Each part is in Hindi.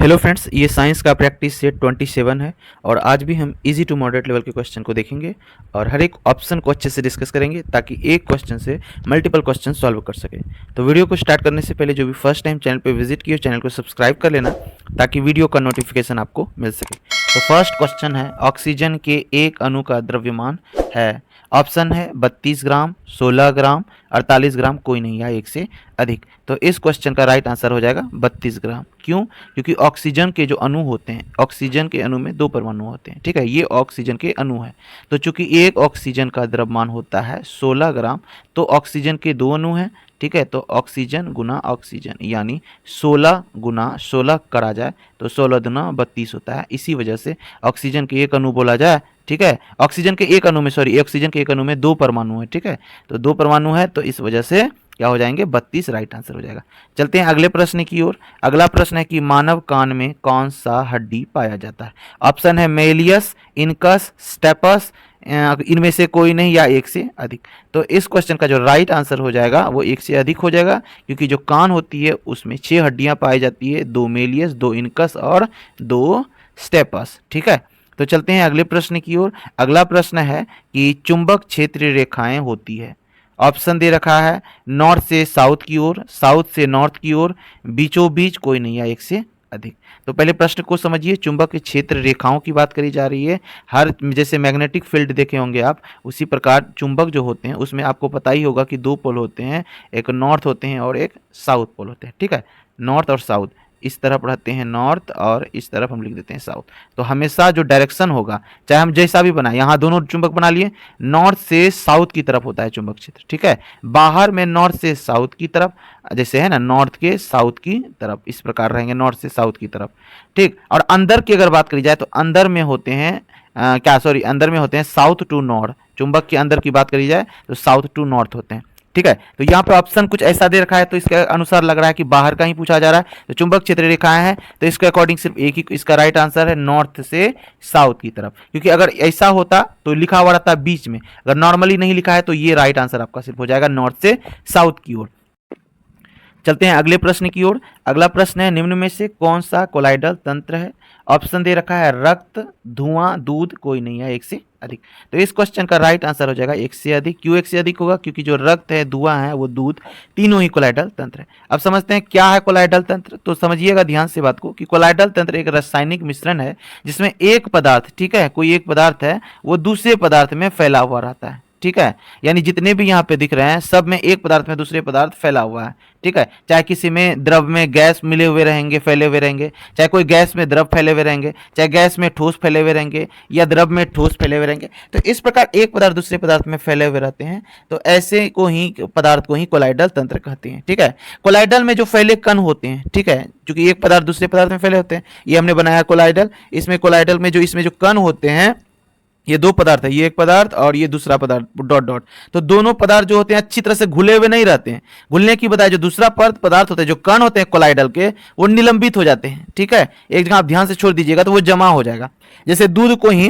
हेलो फ्रेंड्स, ये साइंस का प्रैक्टिस सेट 27 है और आज भी हम इजी टू मॉडरेट लेवल के क्वेश्चन को देखेंगे और हर एक ऑप्शन को अच्छे से डिस्कस करेंगे ताकि एक क्वेश्चन से मल्टीपल क्वेश्चन सॉल्व कर सके। तो वीडियो को स्टार्ट करने से पहले जो भी फर्स्ट टाइम चैनल पे विजिट किए चैनल को सब्सक्राइब कर लेना ताकि वीडियो का नोटिफिकेशन आपको मिल सके। तो फर्स्ट क्वेश्चन है, ऑक्सीजन के एक अणु का द्रव्यमान है। ऑप्शन है 32 ग्राम, 16 ग्राम, 48 ग्राम, कोई नहीं या एक से अधिक। तो इस क्वेश्चन का राइट आंसर हो जाएगा 32 ग्राम। क्यों? क्योंकि ऑक्सीजन के जो अणु होते हैं, ऑक्सीजन के अणु में दो परमाणु होते हैं, ठीक है। ये ऑक्सीजन के अणु है, तो चूंकि एक ऑक्सीजन का द्रव्यमान होता है 16 ग्राम, तो ऑक्सीजन के दो अणु हैं, ठीक है। तो ऑक्सीजन गुना ऑक्सीजन यानी 16 गुना 16 करा जाए तो 16 दुना 32 होता है। इसी वजह से ऑक्सीजन के एक अणु बोला जाए, ठीक है। ऑक्सीजन के एक अणु में ऑक्सीजन के एक अणु में दो परमाणु है, ठीक है। तो दो परमाणु है तो इस वजह से क्या हो जाएंगे 32 राइट आंसर हो जाएगा। चलते हैं अगले प्रश्न की ओर। अगला प्रश्न है कि मानव कान में कौन सा हड्डी पाया जाता है। ऑप्शन है मेलियस, इनकस, स्टेपस, इनमें से कोई नहीं या एक से अधिक। तो इस क्वेश्चन का जो राइट आंसर हो जाएगा वो एक से अधिक हो जाएगा, क्योंकि जो कान होती है उसमें 6 हड्डियां पाई जाती है, 2 मेलियस, 2 इनकस और 2 स्टेपस, ठीक है। तो चलते हैं अगले प्रश्न की ओर। अगला प्रश्न है कि चुंबक क्षेत्र रेखाएं होती है। ऑप्शन दे रखा है नॉर्थ से साउथ की ओर, साउथ से नॉर्थ की ओर, बीचों बीच, कोई नहीं या एक से अधिक। तो पहले प्रश्न को समझिए। चुंबक क्षेत्र रेखाओं की बात करी जा रही है। हर जैसे मैग्नेटिक फील्ड देखे होंगे आप, उसी प्रकार चुंबक जो होते हैं उसमें आपको पता ही होगा कि दो पोल होते हैं, एक नॉर्थ होते हैं और एक साउथ पोल होते हैं, ठीक है। नॉर्थ और साउथ, इस तरफ रहते हैं नॉर्थ और इस तरफ हम लिख देते हैं साउथ। तो हमेशा जो डायरेक्शन होगा, चाहे हम जैसा भी बनाए, यहाँ दोनों चुंबक बना लिए, नॉर्थ से साउथ की तरफ होता है चुंबक क्षेत्र, ठीक है। बाहर में नॉर्थ से साउथ की तरफ, जैसे है ना, नॉर्थ के साउथ की तरफ, इस प्रकार रहेंगे, नॉर्थ से साउथ की तरफ, ठीक। और अंदर की अगर बात करी जाए तो अंदर में होते हैं अंदर में होते हैं साउथ टू नॉर्थ। चुंबक के अंदर की बात करी जाए तो साउथ टू नॉर्थ होते हैं, ठीक है। तो यहाँ पे ऑप्शन कुछ ऐसा दे रखा है तो इसके अनुसार लग रहा है कि बाहर का ही पूछा जा रहा है। तो चुंबक क्षेत्र रेखाएं हैं तो इसके अकॉर्डिंग सिर्फ एक ही इसका राइट आंसर है, नॉर्थ से साउथ की तरफ। क्योंकि अगर ऐसा होता तो लिखा हुआ रहता बीच में, अगर नॉर्मली नहीं लिखा है तो ये राइट आंसर आपका सिर्फ हो जाएगा नॉर्थ से साउथ की ओर। चलते हैं अगले प्रश्न की ओर। अगला प्रश्न है, निम्न में से कौन सा कोलाइडल तंत्र है। ऑप्शन दे रखा है रक्त, धुआं, दूध, कोई नहीं है एक से अधिक। तो इस क्वेश्चन का राइट आंसर हो जाएगा एक से अधिक। क्यों एक से अधिक होगा? क्योंकि जो रक्त है, धुआं है, वो दूध, तीनों ही कोलाइडल तंत्र है। अब समझते हैं क्या है कोलाइडल तंत्र। तो समझिएगा ध्यान से बात को कि कोलाइडल तंत्र एक रासायनिक मिश्रण है जिसमें एक पदार्थ, ठीक है, कोई एक पदार्थ है वो दूसरे पदार्थ में फैला हुआ रहता है, ठीक है। यानी जितने भी यहाँ पे दिख रहे हैं सब में एक पदार्थ में दूसरे पदार्थ फैला हुआ है, ठीक है। चाहे किसी में द्रव में गैस मिले हुए रहेंगे, फैले हुए रहेंगे, चाहे कोई गैस में द्रव फैले हुए रहेंगे, चाहे गैस में ठोस फैले हुए रहेंगे या द्रव में ठोस फैले हुए रहेंगे। तो इस प्रकार एक पदार्थ दूसरे पदार्थ में फैले हुए रहते हैं, तो ऐसे को ही पदार्थ को ही कोलाइडल तंत्र कहते हैं, ठीक है। कोलाइडल में जो फैले कण होते हैं, ठीक है, क्योंकि एक पदार्थ दूसरे पदार्थ में फैले होते हैं, ये हमने बनाया कोलाइडल। इसमें कोलाइडल में जो कण होते हैं, ये दो पदार्थ है, ये एक पदार्थ और ये दूसरा पदार्थ, डॉट डॉट। तो दोनों पदार्थ जो होते हैं अच्छी तरह से घुले हुए नहीं रहते हैं। घुलने की बजाय जो दूसरा पदार्थ होता है, जो कण होते हैं कोलाइडल के, वो निलंबित हो जाते हैं, ठीक है। एक जगह आप ध्यान से छोड़ दीजिएगा तो वो जमा हो जाएगा। जैसे दूध को ही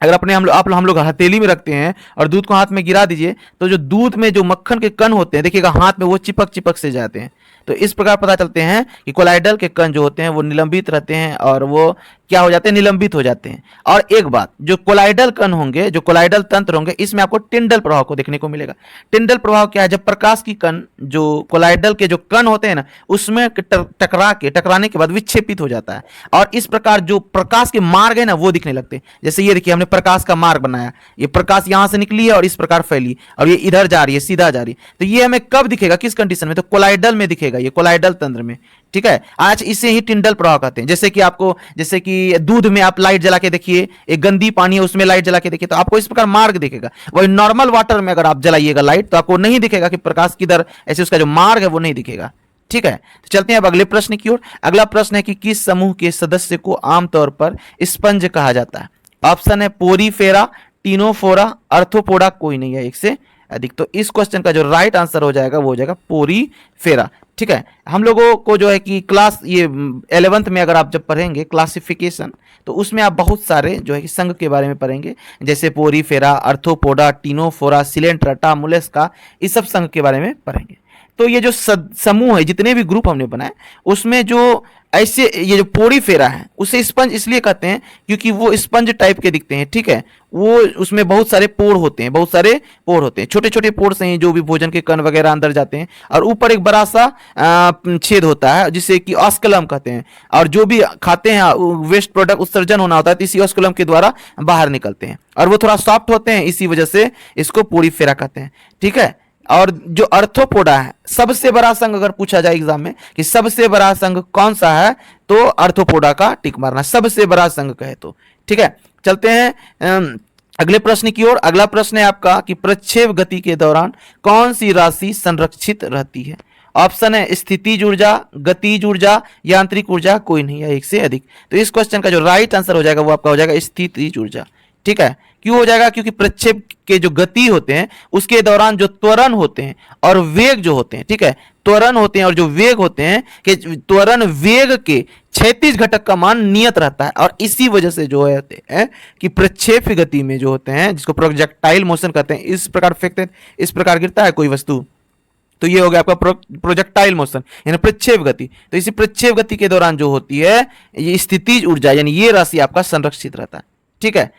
अगर अपने हम लोग हथेली में रखते हैं और दूध को हाथ में गिरा दीजिए तो जो दूध में जो मक्खन के कण होते हैं, देखिएगा हाथ में वो चिपक से जाते हैं। तो इस प्रकार पता चलते हैं कि कोलाइडल के कण जो होते हैं वो निलंबित रहते हैं और वो क्या हो जाते हैं, निलंबित हो जाते हैं। और एक बात, जो कोलाइडल कण होंगे, जो कोलाइडल तंत्र होंगे, इसमें आपको टिंडल प्रभाव को देखने को मिलेगा। टिंडल प्रभाव क्या है? जब प्रकाश की कण, जो कोलाइडल के जो कण होते हैं ना, उसमें टकराने के बाद विक्षेपित हो जाता है और इस प्रकार जो प्रकाश के मार्ग है ना वो दिखने लगते हैं। जैसे ये देखिए, हमने प्रकाश का मार्ग बनाया, ये प्रकाश यहां से निकली है और इस प्रकार फैली और ये इधर जा रही है, सीधा जा रही है। तो ये हमें कब दिखेगा, किस कंडीशन में? तो कोलाइडल में दिखेगा, ये कोलाइडल तंत्र में, ठीक है। आज इसे ही टिंडल प्रभाव कहते हैं। जैसे कि दूध में आप लाइट जला के देखिए, एक गंदी पानी है उसमें लाइट जला के देखिए तो आपको इस प्रकार मार्ग दिखेगा। वही नॉर्मल वाटर में अगर आप जलाइएगा लाइट तो आपको नहीं दिखेगा कि प्रकाश किधर, ऐसे उसका जो मार्ग है वो नहीं दिखेगा, ठीक है। तो चलते हैं अब अगले प्रश्न की ओर। अगला प्रश्न है कि किस समूह के सदस्य को आमतौर पर स्पंज कहा जाता है। ऑप्शन है पोरीफेरा, टीनोफोरा, अर्थोपोडा, कोई नहीं है एक से अधिक। तो इस क्वेश्चन का जो राइट आंसर हो जाएगा वो हो जाएगा पोरीफेरा, ठीक है। हम लोगों को जो है कि क्लास ये 11th में अगर आप जब पढ़ेंगे क्लासिफिकेशन, तो उसमें आप बहुत सारे जो है कि संघ के बारे में पढ़ेंगे, जैसे पोरीफेरा, अर्थोपोडा, टीनोफोरा, सिलेंट्रेटा, मुलेस्का, इस सब संघ के बारे में पढ़ेंगे। तो ये जो समूह है, जितने भी ग्रुप हमने बनाए, उसमें जो ऐसे ये जो पोरीफेरा है उसे स्पंज इसलिए कहते हैं क्योंकि वो स्पंज टाइप के दिखते हैं, ठीक है। वो उसमें बहुत सारे पोर होते हैं, बहुत सारे पोर होते हैं, छोटे छोटे पोर से ही जो भी भोजन के कण वगैरह अंदर जाते हैं, और ऊपर एक बड़ा सा छेद होता है जिसे कि ऑस्कुलम कहते हैं, और जो भी खाते हैं वेस्ट प्रोडक्ट उत्सर्जन होना होता है तो इसी ऑस्कुलम के द्वारा बाहर निकलते हैं, और वो थोड़ा सॉफ्ट होते हैं, इसी वजह से इसको पोरीफेरा कहते हैं, ठीक है। और जो अर्थोपोडा है, सबसे बड़ा संघ अगर पूछा जाए एग्जाम में कि सबसे बड़ा संघ कौन सा है, तो अर्थोपोडा का टिक मारना, सबसे बड़ा संघ कहे तो, ठीक है। चलते हैं अगले प्रश्न की ओर। अगला प्रश्न है आपका कि प्रक्षेप गति के दौरान कौन सी राशि संरक्षित रहती है। ऑप्शन है स्थितिज ऊर्जा, गतिज ऊर्जा, यांत्रिक ऊर्जा, कोई नहीं है एक से अधिक। तो इस क्वेश्चन का जो राइट आंसर हो जाएगा वो आपका हो जाएगा स्थितिज ऊर्जा, ठीक है। क्यों हो जाएगा? क्योंकि प्रक्षेप के जो गति होते हैं उसके दौरान जो त्वरण होते हैं और वेग जो होते हैं, ठीक है, त्वरण होते हैं और जो वेग होते हैं कि त्वरण वेग के क्षैतिज घटक का मान नियत रहता है, और इसी वजह से जो होते हैं कि प्रक्षेप गति में जो होते हैं, जिसको प्रोजेक्टाइल मोशन कहते हैं, इस प्रकार फेंकते हैं, इस प्रकार गिरता है कोई वस्तु, तो ये हो गया आपका प्रोजेक्टाइल मोशन यानी प्रक्षेप गति। तो इसी प्रक्षेप गति के दौरान जो होती है ये स्थितिज ऊर्जा यानी ये राशि आपका संरक्षित रहता है, ठीक है।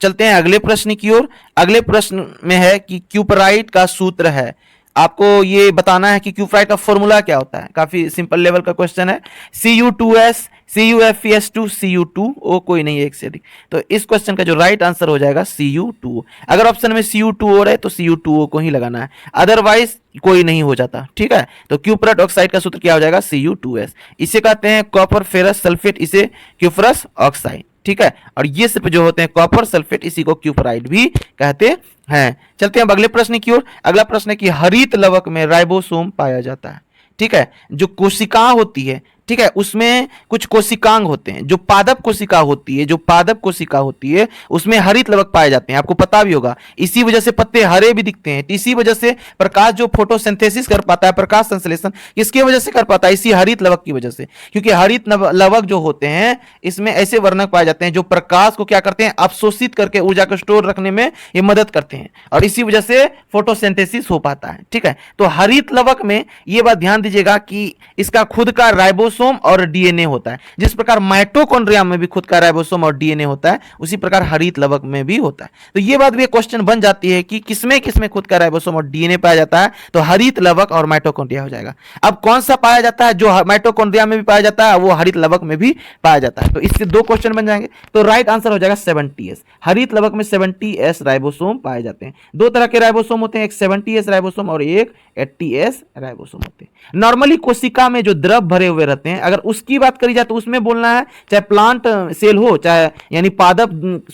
चलते हैं अगले प्रश्न की ओर। अगले प्रश्न में है कि क्यूपराइट का सूत्र है, आपको ये बताना है कि क्यूपराइट का फॉर्मूला क्या होता है। काफी सिंपल लेवल का क्वेश्चन है। Cu2s CuFeS2 Cu2O, कोई नहीं है एक से अधिक। तो इस क्वेश्चन का जो राइट आंसर हो जाएगा Cu2O। अगर ऑप्शन में Cu2O रहे तो Cu2O को ही लगाना है, अदरवाइज कोई नहीं हो जाता, ठीक है। तो क्यूपराइट ऑक्साइड का सूत्र क्या हो जाएगा? Cu2s। इसे कहते हैं कॉपर फेरस सल्फेट, इसे क्यूपरस ऑक्साइड, ठीक है। और ये सिर्फ जो होते हैं कॉपर सल्फेट, इसी को क्यूपराइड भी कहते हैं। चलते हैं अगले प्रश्न की ओर। अगला प्रश्न है कि हरित लवक में राइबोसोम पाया जाता है, ठीक है। जो कोशिका होती है, ठीक है, उसमें कुछ कोशिकांग होते हैं। जो पादप कोशिका होती है, जो पादप कोशिका होती है उसमें हरित लवक पाए जाते हैं, आपको पता भी होगा। इसी वजह से पत्ते हरे भी दिखते हैं, इसी वजह से प्रकाश जो फोटोसिंथेसिस कर पाता है, प्रकाश संश्लेषण किसकी वजह से कर पाता है? इसी हरित लवक की वजह से। क्योंकि हरित लवक जो होते हैं इसमें ऐसे वर्णक पाए जाते हैं जो प्रकाश को क्या करते हैं? अवशोषित करके ऊर्जा को स्टोर रखने में ये मदद करते हैं, और इसी वजह से फोटोसिंथेसिस हो पाता है, ठीक है। तो हरित लवक में ये बात ध्यान दीजिएगा कि इसका खुद का राइबोसोम और डीएनए होता है। जिस प्रकार माइटोकॉन्ड्रिया में भी खुद का राइबोसोम और डीएनए होता है, उसी प्रकार हरित लवक में भी होता है। तो ये बात भी एक क्वेश्चन बन जाती है कि किसमें किसमें खुद का राइबोसोम और डीएनए पाया जाता है, तो हरित लवक और माइटोकॉन्ड्रिया हो जाएगा। अब कौन सा पाया जाता है? जो माइटोकॉन्ड्रिया में भी पाया जाता है वो हरित लवक में भी पाया जाता है। तो इससे दो क्वेश्चन बन जाएंगे। तो राइट आंसर हो जाएगा 70s। हरित लवक में 70s राइबोसोम पाए जाते हैं। दो तरह के राइबोसोम होते हैं, एक 70s राइबोसोम और एक 80s राइबोसोम होते हैं। नॉर्मली कोशिका में जो द्रव भरे हुए रहते हैं, अगर उसकी बात करी जाए तो उसमें बोलना है, चाहे प्लांट सेल हो, चाहे यानी पादप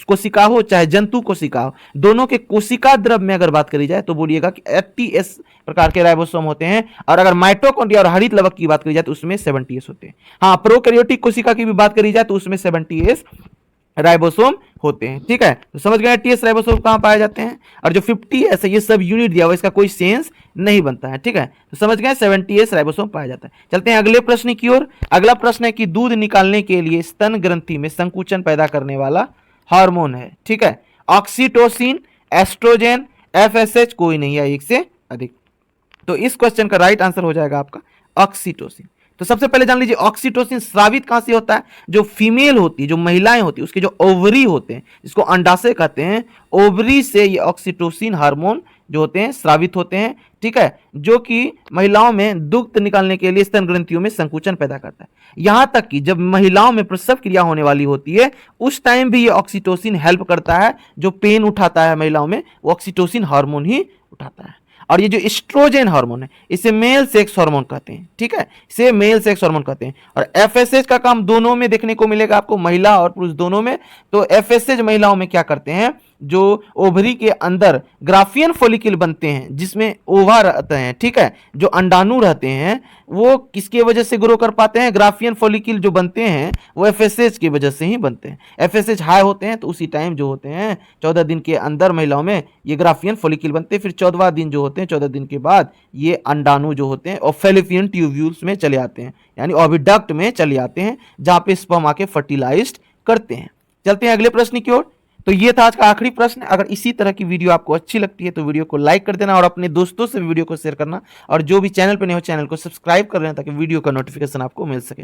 कोशिका हो, चाहे जंतु कोशिका हो, दोनों के कोशिका द्रव में अगर बात करी जाए तो बोलिएगा कि 80s प्रकार के राइबोसोम होते हैं। और अगर माइटोकॉन्ड्रिया और हरित लवक की बात करी जाए तो उसमें 70s होते हैं। हाँ, प्रोकैरियोटिक कोशिका की भी बात करी जाए तो उसमें 70s राइबोसोम होते हैं, ठीक है। तो समझ गए टीएस राइबोसोम कहां पाए जाते हैं, और जो 50s है ये सब यूनिट दिया हुआ, इसका कोई सेंस नहीं बनता है, ठीक है। तो समझ गए 70s राइबोसोम पाया जाता है। चलते हैं अगले प्रश्न की ओर। अगला प्रश्न है कि दूध निकालने के लिए स्तन ग्रंथि में संकुचन पैदा करने वाला हार्मोन है, ठीक है। ऑक्सीटोसिन, एस्ट्रोजन, FSH, कोई नहीं है एक से अधिक। तो इस क्वेश्चन का राइट आंसर हो जाएगा आपका ऑक्सीटोसिन। तो सबसे पहले जान लीजिए ऑक्सीटोसिन स्रावित कहां से होता है? जो फीमेल होती है, जो महिलाएं होती है, उसके जो ओवरी होते हैं, जिसको अंडाशय कहते हैं, ओवरी से ये ऑक्सीटोसिन हार्मोन जो होते हैं स्रावित होते हैं, ठीक है, जो कि महिलाओं में दुग्ध निकालने के लिए स्तन ग्रंथियों में संकुचन पैदा करता है। यहां तक कि जब महिलाओं में प्रसव क्रिया होने वाली होती है उस टाइम भी ये ऑक्सीटोसिन हेल्प करता है। जो पेन उठाता है महिलाओं में, वो ऑक्सीटोसिन हार्मोन ही उठाता है। और ये जो एस्ट्रोजन हार्मोन है इसे मेल सेक्स हार्मोन कहते हैं, ठीक है, इसे मेल सेक्स हार्मोन कहते हैं। और FSH का काम दोनों में देखने को मिलेगा आपको, महिला और पुरुष दोनों में। तो FSH महिलाओं में क्या करते हैं, जो ओवरी के अंदर ग्राफियन फॉलिकल बनते हैं जिसमें ओवा रहते हैं, ठीक है, जो अंडाणु रहते हैं, वो किसके वजह से ग्रो कर पाते हैं? ग्राफियन फॉलिकल जो बनते हैं वो FSH की वजह से ही बनते हैं। FSH हाई होते हैं तो उसी टाइम जो होते हैं 14 दिन के अंदर महिलाओं में ये ग्राफियन फॉलिकल बनते हैं। फिर 14वां दिन जो होते हैं, 14 दिन के बाद ये अंडाणु जो होते हैं और फैलोपियन ट्यूब्यूल्स में चले आते हैं, यानी ओविडक्ट में चले आते हैं, जहां पे स्पर्म आके फर्टिलाइज्ड करते हैं। चलते हैं अगले प्रश्न की ओर। तो ये था आज का आखिरी प्रश्न। अगर इसी तरह की वीडियो आपको अच्छी लगती है तो वीडियो को लाइक कर देना और अपने दोस्तों से वीडियो को शेयर करना, और जो भी चैनल पर नहीं हो चैनल को सब्सक्राइब कर लेना ताकि वीडियो का नोटिफिकेशन आपको मिल सके।